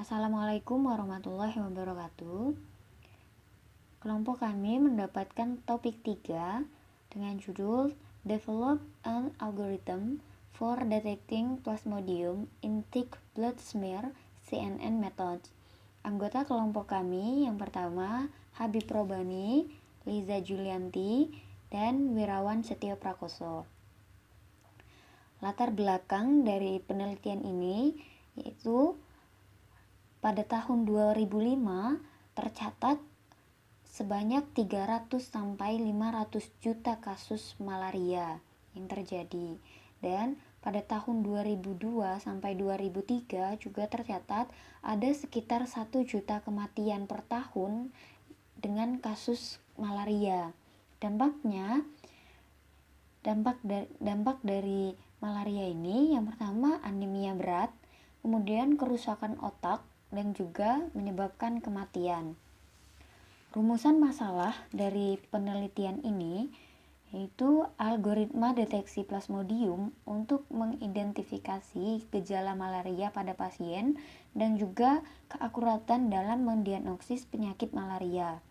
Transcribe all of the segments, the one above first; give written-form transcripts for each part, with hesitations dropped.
Assalamualaikum warahmatullahi wabarakatuh. Kelompok kami mendapatkan topik 3 dengan judul Develop an Algorithm for Detecting Plasmodium in Thick Blood Smear CNN Methods. Anggota kelompok kami yang pertama Habib Robani, Liza Julianti, dan Wirawan Setio Prakoso. Latar belakang dari penelitian ini yaitu pada tahun 2005 tercatat sebanyak 300 sampai 500 juta kasus malaria yang terjadi, dan pada tahun 2002 sampai 2003 juga tercatat ada sekitar 1 juta kematian per tahun dengan kasus malaria. Dampak dari malaria ini yang pertama anemia berat, kemudian kerusakan otak, dan juga menyebabkan kematian. Rumusan masalah dari penelitian ini yaitu algoritma deteksi plasmodium untuk mengidentifikasi gejala malaria pada pasien dan juga keakuratan dalam mendiagnosis penyakit malaria.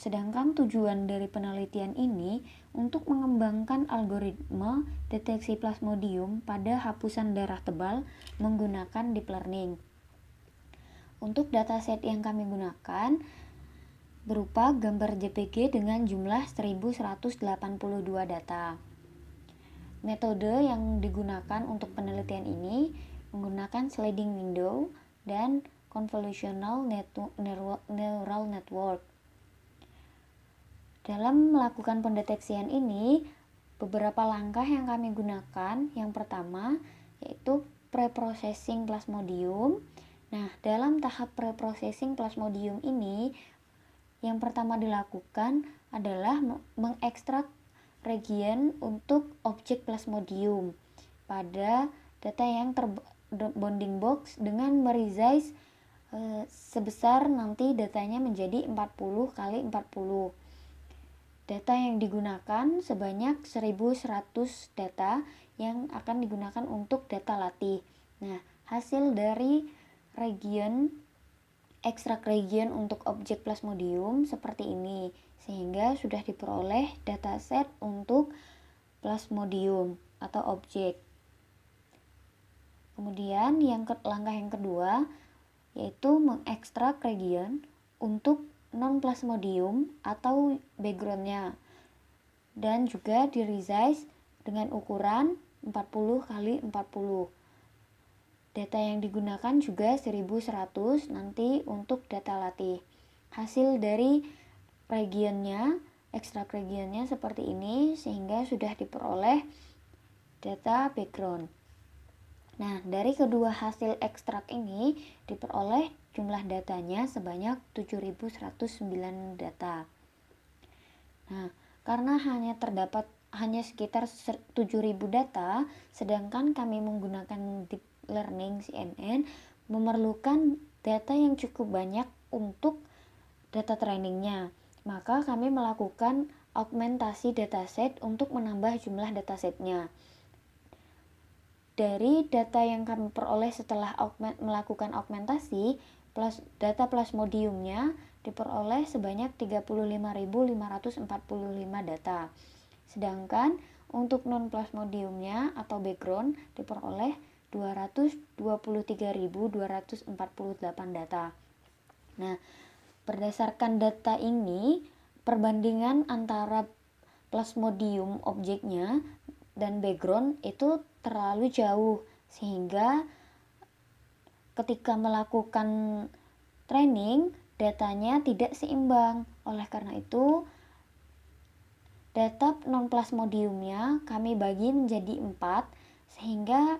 Sedangkan tujuan dari penelitian ini untuk mengembangkan algoritma deteksi plasmodium pada hapusan darah tebal menggunakan deep learning. Untuk dataset yang kami gunakan berupa gambar JPG dengan jumlah 1182 data. Metode yang digunakan untuk penelitian ini menggunakan sliding window dan convolutional neural network. Dalam melakukan pendeteksian ini, beberapa langkah yang kami gunakan. Yang pertama yaitu preprocessing plasmodium. Nah, dalam tahap preprocessing plasmodium ini, yang pertama dilakukan adalah mengekstrak region untuk objek plasmodium pada data yang bounding box dengan meresize sebesar nanti datanya menjadi 40 kali 40. Data yang digunakan sebanyak 1100 data yang akan digunakan untuk data latih. Nah, hasil dari ekstrak region untuk objek plasmodium seperti ini, sehingga sudah diperoleh dataset untuk plasmodium atau objek. Kemudian langkah yang kedua yaitu mengekstrak region untuk non-plasmodium atau backgroundnya, dan juga di resize dengan ukuran 40 kali 40. Data yang digunakan juga 1100 nanti untuk data latih. Hasil dari ekstrak regionnya seperti ini, sehingga sudah diperoleh data background. Nah, dari kedua hasil ekstrak ini diperoleh jumlah datanya sebanyak 7109 data. Nah, karena terdapat hanya sekitar 7000 data, sedangkan kami menggunakan deep learning CNN memerlukan data yang cukup banyak untuk data trainingnya. Maka kami melakukan augmentasi dataset untuk menambah jumlah datasetnya. Dari data yang kami peroleh setelah melakukan augmentasi, data plasmodiumnya diperoleh sebanyak 35.545 data. Sedangkan untuk non-plasmodiumnya atau background diperoleh 223.248 data. Nah, berdasarkan data ini, perbandingan antara plasmodium objeknya dan background itu terlalu jauh, sehingga ketika melakukan training datanya tidak seimbang. Oleh karena itu, data non-plasmodiumnya kami bagi menjadi 4, sehingga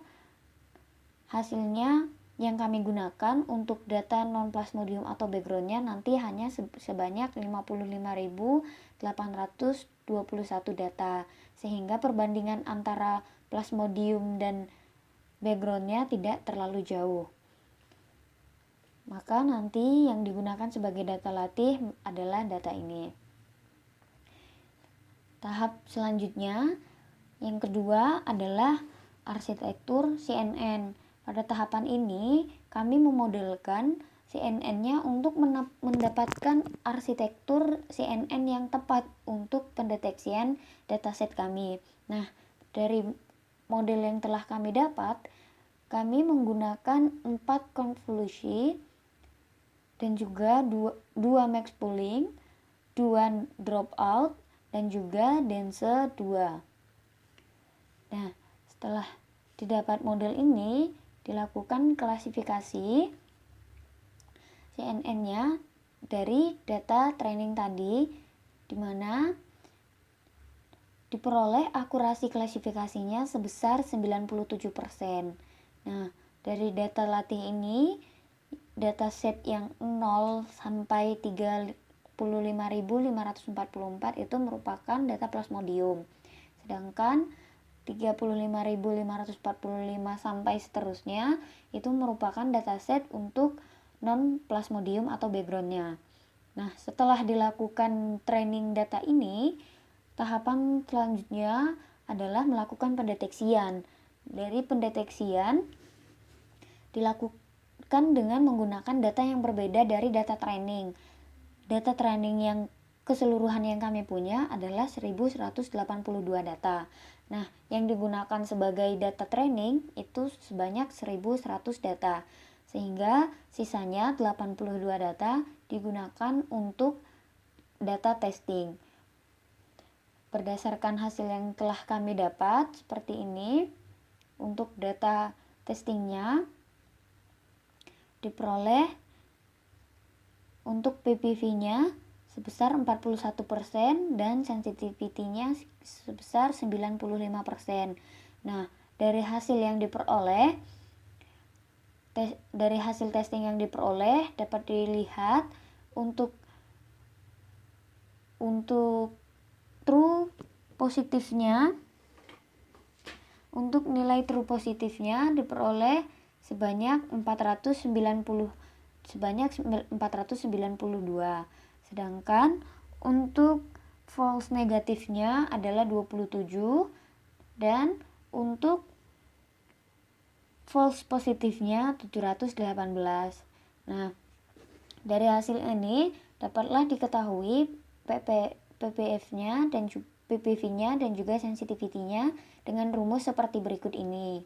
hasilnya yang kami gunakan untuk data non-plasmodium atau backgroundnya nanti hanya sebanyak 55.821 data, sehingga perbandingan antara plasmodium dan backgroundnya tidak terlalu jauh. Maka nanti yang digunakan sebagai data latih adalah data ini. Tahap selanjutnya, yang kedua adalah arsitektur CNN. Pada tahapan ini, kami memodelkan CNN-nya untuk mendapatkan arsitektur CNN yang tepat untuk pendeteksian dataset kami. Nah, dari model yang telah kami dapat, kami menggunakan 4 konvolusi dan juga 2 max pooling, 2 dropout, dan juga dense 2. Nah, setelah didapat model ini, dilakukan klasifikasi CNN-nya dari data training tadi, di mana diperoleh akurasi klasifikasinya sebesar 97%. Nah, dari data latih ini, dataset yang 0 sampai 35.544 itu merupakan data Plasmodium. Sedangkan 35.545 sampai seterusnya itu merupakan dataset untuk non Plasmodium atau backgroundnya. Nah, setelah dilakukan training data ini, tahapan selanjutnya adalah melakukan pendeteksian. Dari pendeteksian dilakukan dengan menggunakan data yang berbeda dari data training. Data training yang keseluruhan yang kami punya adalah 1182 data. Nah, yang digunakan sebagai data training itu sebanyak 1100 data. Sehingga sisanya 82 data digunakan untuk data testing. Berdasarkan hasil yang telah kami dapat seperti ini, untuk data testingnya diperoleh untuk PPV-nya sebesar 41% dan sensitivity-nya sebesar 95%. Nah, dari hasil yang diperoleh, dari hasil testing yang diperoleh dapat dilihat untuk true positifnya, untuk nilai true positifnya diperoleh sebanyak 492. Sedangkan untuk false negatifnya adalah 27 dan untuk false positifnya 718. Nah, dari hasil ini dapatlah diketahui PPF-nya dan PPV-nya dan juga sensitivity-nya dengan rumus seperti berikut ini.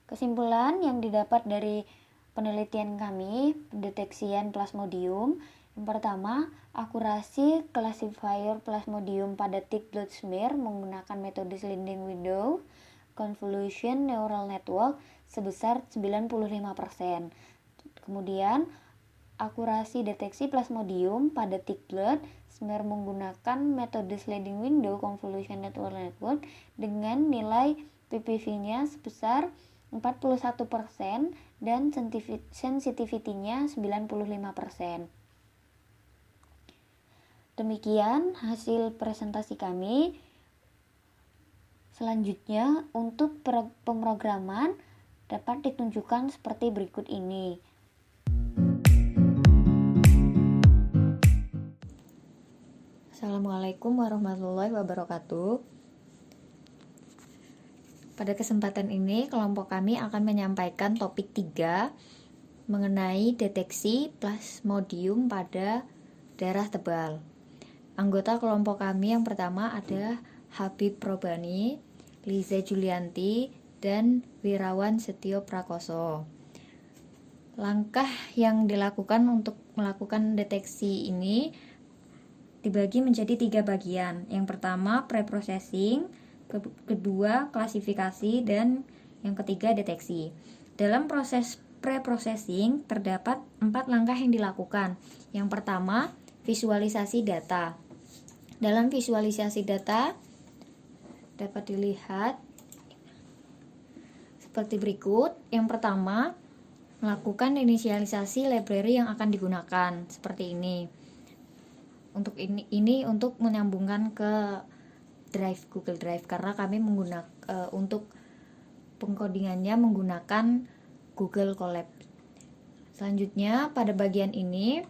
Kesimpulan yang didapat dari penelitian kami, pendeteksian Plasmodium. Yang pertama, akurasi classifier Plasmodium pada thick blood smear menggunakan metode sliding window convolution neural network sebesar 95%. Kemudian, akurasi deteksi Plasmodium pada thick blood smear menggunakan metode sliding window convolution neural network dengan nilai PPV-nya sebesar 41% dan sensitivity-nya 95%. Demikian hasil presentasi kami. Selanjutnya, untuk pemrograman dapat ditunjukkan seperti berikut ini. Assalamualaikum warahmatullahi wabarakatuh. Pada kesempatan ini, kelompok kami akan menyampaikan topik 3 mengenai deteksi Plasmodium pada darah tebal. Anggota kelompok kami yang pertama ada Habib Probani, Liza Julianti, dan Wirawan Setio Prakoso. Langkah yang dilakukan untuk melakukan deteksi ini dibagi menjadi 3 bagian. Yang pertama, preprocessing, kedua klasifikasi, dan yang ketiga deteksi. Dalam proses preprocessing terdapat 4 langkah yang dilakukan. Yang pertama, visualisasi data. Dalam visualisasi data dapat dilihat seperti berikut. Yang pertama, melakukan inisialisasi library yang akan digunakan seperti ini. Untuk ini untuk menyambungkan ke Drive, Google Drive, karena kami menggunakan untuk pengkodingannya menggunakan Google Colab. Selanjutnya pada bagian ini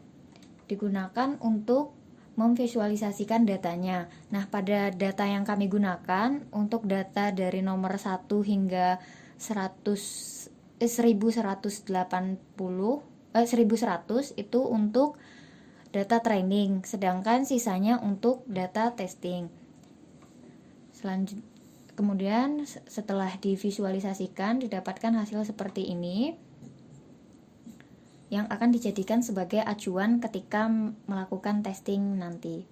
digunakan untuk memvisualisasikan datanya. Nah, pada data yang kami gunakan untuk data dari nomor 1 hingga 1100 itu untuk data training, sedangkan sisanya untuk data testing. Kemudian setelah divisualisasikan didapatkan hasil seperti ini yang akan dijadikan sebagai acuan ketika melakukan testing nanti.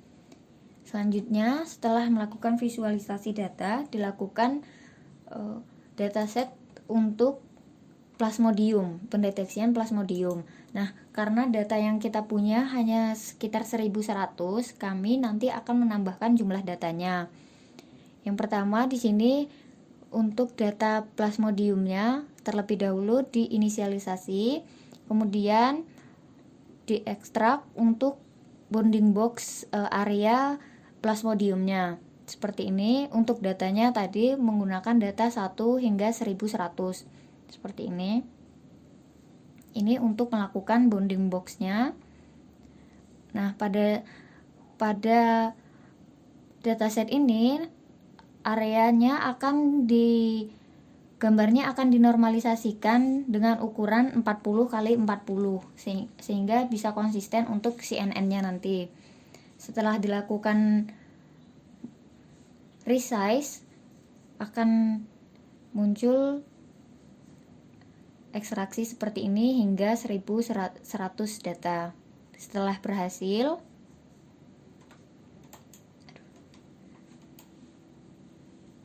Selanjutnya, setelah melakukan visualisasi data, dilakukan dataset untuk Plasmodium, pendeteksian Plasmodium. Nah, karena data yang kita punya hanya sekitar 1100, kami nanti akan menambahkan jumlah datanya. Yang pertama di sini untuk data Plasmodiumnya terlebih dahulu diinisialisasi, kemudian diekstrak untuk bounding box area Plasmodiumnya. Seperti ini. Untuk datanya tadi menggunakan data 1 hingga 1100. Seperti ini. Ini untuk melakukan bounding boxnya. Nah, pada dataset ini areanya gambarnya akan dinormalisasikan dengan ukuran 40 x 40 sehingga bisa konsisten untuk CNN-nya nanti. Setelah dilakukan resize akan muncul ekstraksi seperti ini hingga 1100 data. Setelah berhasil,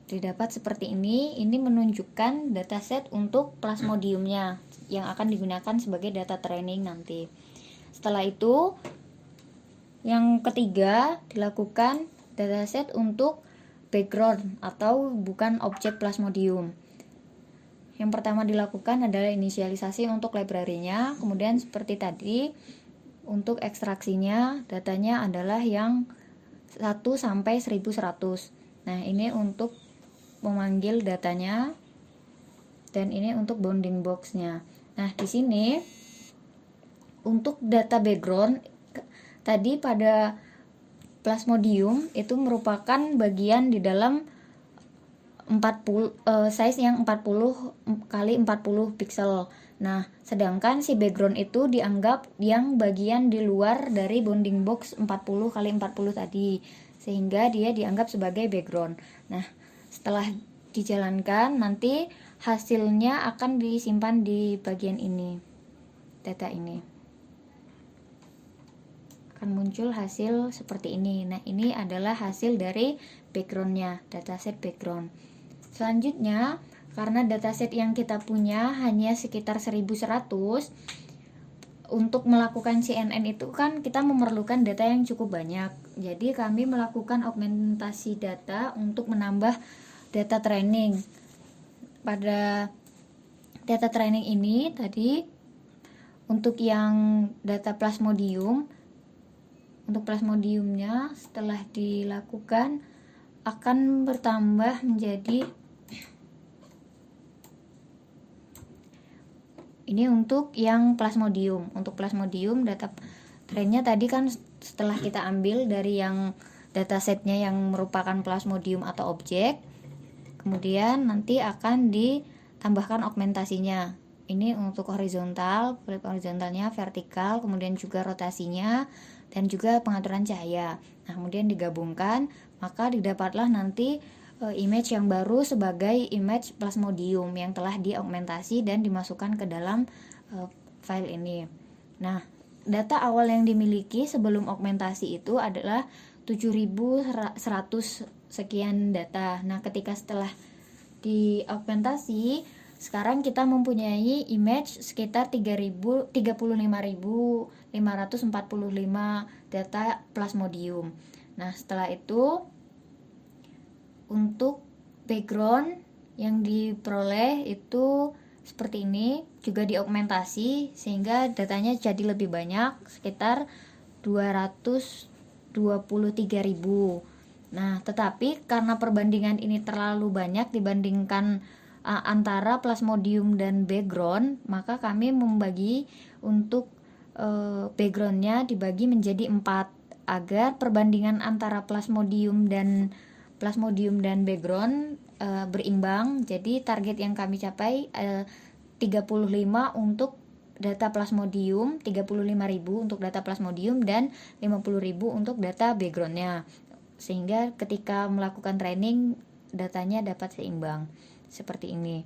didapat seperti ini menunjukkan dataset untuk Plasmodiumnya yang akan digunakan sebagai data training nanti. Setelah itu, yang ketiga dilakukan dataset untuk background atau bukan objek Plasmodium. Yang pertama dilakukan adalah inisialisasi untuk library-nya, kemudian seperti tadi untuk ekstraksinya datanya adalah yang 1 sampai 1100. Nah, ini untuk memanggil datanya dan ini untuk bounding box-nya. Nah, di sini untuk data background tadi pada Plasmodium itu merupakan bagian di dalam 40 size yang 40 kali 40 pixel. Nah, sedangkan si background itu dianggap yang bagian di luar dari bounding box 40 kali 40 tadi, sehingga dia dianggap sebagai background. Nah, setelah dijalankan nanti hasilnya akan disimpan di bagian ini. Data ini akan muncul hasil seperti ini. Nah, ini adalah hasil dari backgroundnya, dataset background. Selanjutnya, karena dataset yang kita punya hanya sekitar 1100, untuk melakukan CNN itu kan kita memerlukan data yang cukup banyak. Jadi kami melakukan augmentasi data untuk menambah data training. Pada data training ini tadi untuk yang data Plasmodium, untuk Plasmodiumnya setelah dilakukan akan bertambah menjadi ini untuk yang Plasmodium. Untuk Plasmodium data trainnya tadi kan setelah kita ambil dari yang datasetnya yang merupakan Plasmodium atau objek, kemudian nanti akan ditambahkan augmentasinya. Ini untuk horizontal, flip horizontalnya, vertikal, kemudian juga rotasinya dan juga pengaturan cahaya. Nah, kemudian digabungkan, maka didapatlah nanti image yang baru sebagai image Plasmodium yang telah diaugmentasi dan dimasukkan ke dalam file ini. Nah, data awal yang dimiliki sebelum augmentasi itu adalah 7100 sekian data. Nah, ketika setelah diaugmentasi, sekarang kita mempunyai image sekitar 35.545 data Plasmodium. Nah, setelah itu untuk background yang diperoleh itu seperti ini, juga diaugmentasi sehingga datanya jadi lebih banyak, sekitar 223.000. Nah, tetapi karena perbandingan ini terlalu banyak dibandingkan antara Plasmodium dan background, maka kami membagi untuk backgroundnya dibagi menjadi 4. agar perbandingan antara plasmodium dan background berimbang. Jadi target yang kami capai 35 untuk data plasmodium, 35.000 untuk data plasmodium dan 50.000 untuk data backgroundnya, sehingga ketika melakukan training datanya dapat seimbang seperti ini.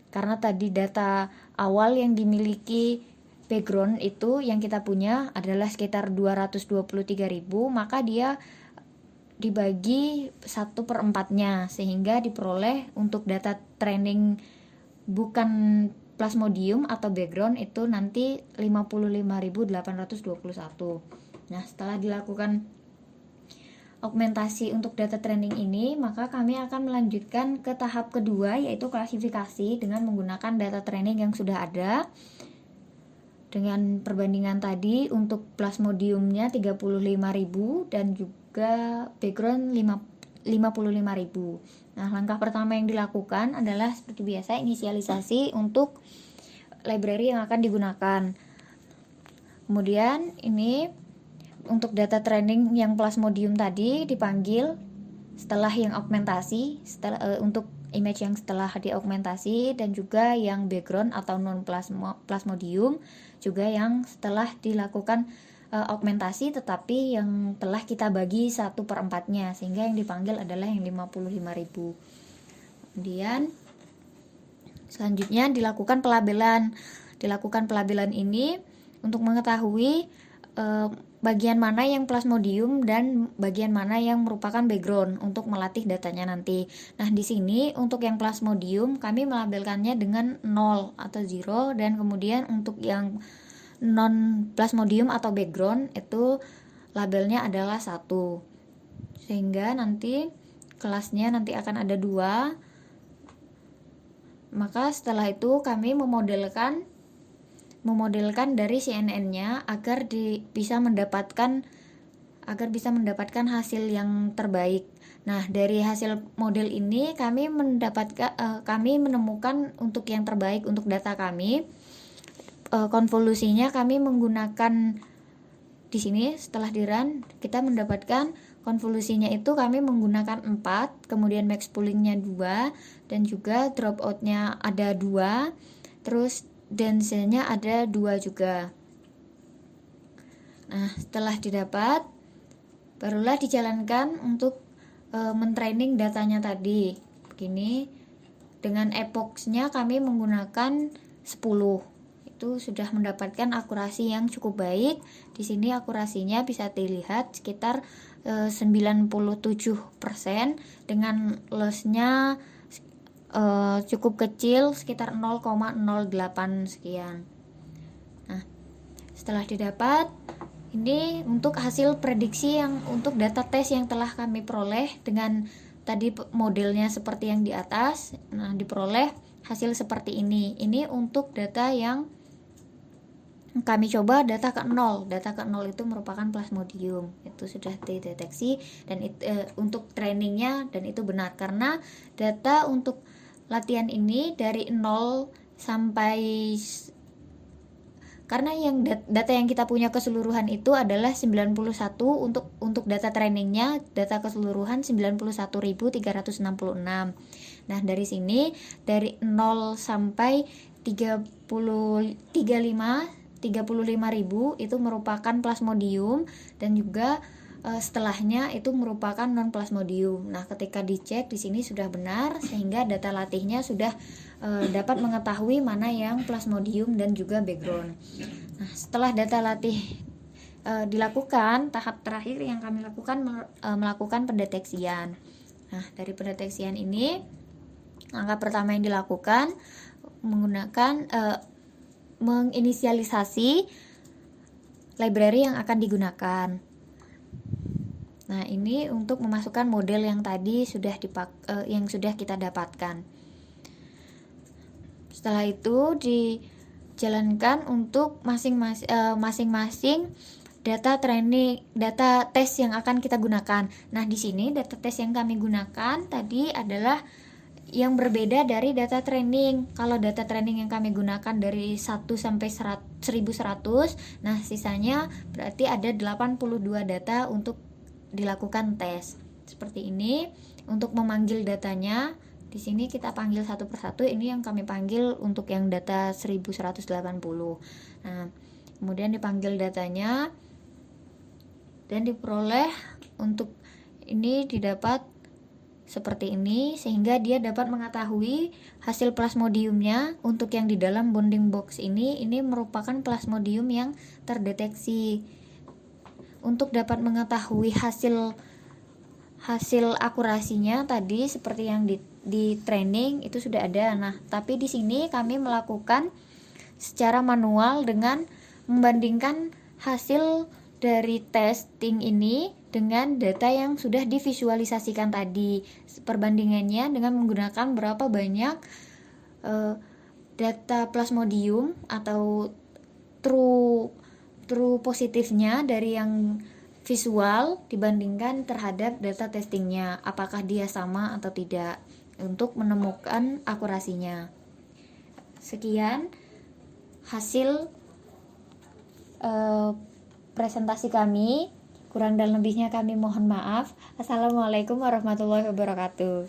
Karena tadi data awal yang dimiliki background itu yang kita punya adalah sekitar 223.000, maka dia dibagi 1/4-nya sehingga diperoleh untuk data training bukan plasmodium atau background itu nanti 55.821. Nah, setelah dilakukan augmentasi untuk data training ini, maka kami akan melanjutkan ke tahap kedua, yaitu klasifikasi dengan menggunakan data training yang sudah ada dengan perbandingan tadi. Untuk plasmodiumnya 35.000 dan juga background 55.000. Nah, langkah pertama yang dilakukan adalah seperti biasa inisialisasi untuk library yang akan digunakan. Kemudian ini untuk data training yang plasmodium tadi dipanggil setelah yang augmentasi, untuk image yang setelah diaugmentasi, dan juga yang background atau non plasmodium juga yang setelah dilakukan augmentasi tetapi yang telah kita bagi 1/4-nya, sehingga yang dipanggil adalah yang 55.000. Kemudian selanjutnya dilakukan pelabelan. Ini untuk mengetahui bagian mana yang plasmodium dan bagian mana yang merupakan background untuk melatih datanya nanti. Nah, di sini untuk yang plasmodium kami melabelkannya dengan 0 atau 0, dan kemudian untuk yang non plasmodium atau background itu labelnya adalah 1, sehingga nanti kelasnya nanti akan ada 2. Maka setelah itu kami memodelkan dari CNN-nya agar bisa mendapatkan hasil yang terbaik. Nah, dari hasil model ini kami menemukan untuk yang terbaik untuk data kami. Konvolusinya kami menggunakan di sini setelah di-run kita mendapatkan konvolusinya itu kami menggunakan 4, kemudian max poolingnya 2, dan juga dropoutnya ada 2, terus density-nya ada 2 juga. Nah, setelah didapat barulah dijalankan untuk mentraining datanya tadi. Begini, dengan epochnya kami menggunakan 10. Itu sudah mendapatkan akurasi yang cukup baik. Di sini akurasinya bisa dilihat sekitar 97% dengan loss-nya cukup kecil, sekitar 0,08 sekian. Nah, setelah didapat, ini untuk hasil prediksi yang untuk data tes yang telah kami peroleh dengan tadi modelnya seperti yang di atas. Nah, diperoleh hasil seperti ini. Ini untuk data yang kami coba data ke-0 itu merupakan plasmodium, itu sudah dideteksi, dan untuk trainingnya, dan itu benar karena data untuk latihan ini dari 0 sampai, karena yang data yang kita punya keseluruhan itu adalah 91 untuk data trainingnya, data keseluruhan 91.366. Nah, dari sini dari 0 sampai 35.000 itu merupakan plasmodium, dan juga setelahnya itu merupakan non plasmodium. Nah, ketika dicek di sini sudah benar, sehingga data latihnya sudah dapat mengetahui mana yang plasmodium dan juga background. Nah, setelah data latih dilakukan, tahap terakhir yang kami lakukan melakukan pendeteksian. Nah, dari pendeteksian ini langkah pertama yang dilakukan menggunakan menginisialisasi library yang akan digunakan. Nah, ini untuk memasukkan model yang tadi yang sudah kita dapatkan. Setelah itu dijalankan untuk masing-masing data tes yang akan kita gunakan. Nah, di sini data tes yang kami gunakan tadi adalah yang berbeda dari data training. Kalau data training yang kami gunakan dari 1 sampai 1100, nah sisanya berarti ada 82 data untuk dilakukan tes. Seperti ini. Untuk memanggil datanya, di sini kita panggil satu persatu. Ini yang kami panggil untuk yang data 1180. Nah, kemudian dipanggil datanya dan diperoleh. Untuk ini didapat seperti ini, sehingga dia dapat mengetahui hasil plasmodiumnya. Untuk yang di dalam bounding box ini merupakan plasmodium yang terdeteksi. Untuk dapat mengetahui hasil akurasinya tadi seperti yang di training itu sudah ada. Nah, tapi di sini kami melakukan secara manual dengan membandingkan hasil dari testing ini dengan data yang sudah divisualisasikan tadi. Perbandingannya dengan menggunakan berapa banyak data plasmodium atau true positifnya dari yang visual dibandingkan terhadap data testingnya, apakah dia sama atau tidak, untuk menemukan akurasinya. Sekian hasil presentasi kami. Kurang dan lebihnya kami mohon maaf. Assalamualaikum warahmatullahi wabarakatuh.